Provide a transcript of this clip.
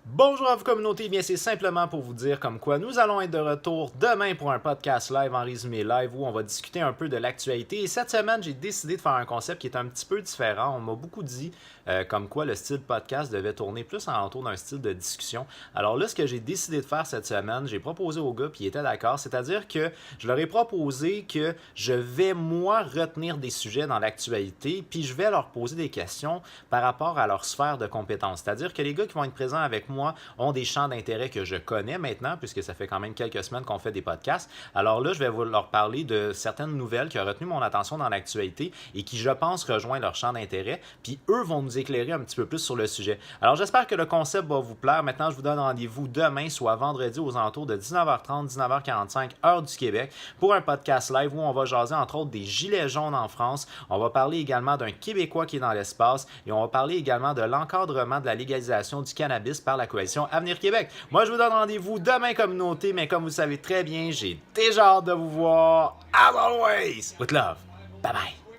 Bonjour à vous communauté, bien c'est simplement pour vous dire comme quoi nous allons être de retour demain pour un podcast live en résumé live où on va discuter un peu de l'actualité et cette semaine j'ai décidé de faire un concept qui est un petit peu différent. On m'a beaucoup dit comme quoi le style podcast devait tourner plus alentour d'un style de discussion. Alors là ce que j'ai décidé de faire cette semaine, j'ai proposé aux gars puis ils étaient d'accord, c'est-à-dire que je leur ai proposé que je vais moi retenir des sujets dans l'actualité puis je vais leur poser des questions par rapport à leur sphère de compétences. C'est-à-dire que les gars qui vont être présents avec moi ont des champs d'intérêt que je connais maintenant, puisque ça fait quand même quelques semaines qu'on fait des podcasts. Alors là, je vais vous leur parler de certaines nouvelles qui ont retenu mon attention dans l'actualité et qui, je pense, rejoignent leur champ d'intérêt. Puis eux vont nous éclairer un petit peu plus sur le sujet. Alors j'espère que le concept va vous plaire. Maintenant, je vous donne rendez-vous demain, soit vendredi aux alentours de 19h30, 19h45, heure du Québec, pour un podcast live où on va jaser entre autres des gilets jaunes en France. On va parler également d'un Québécois qui est dans l'espace et on va parler également de l'encadrement de la légalisation du cannabis par la coalition Avenir Québec. Moi, je vous donne rendez-vous demain, communauté, mais comme vous savez très bien, j'ai déjà hâte de vous voir. As always, with love. Bye bye.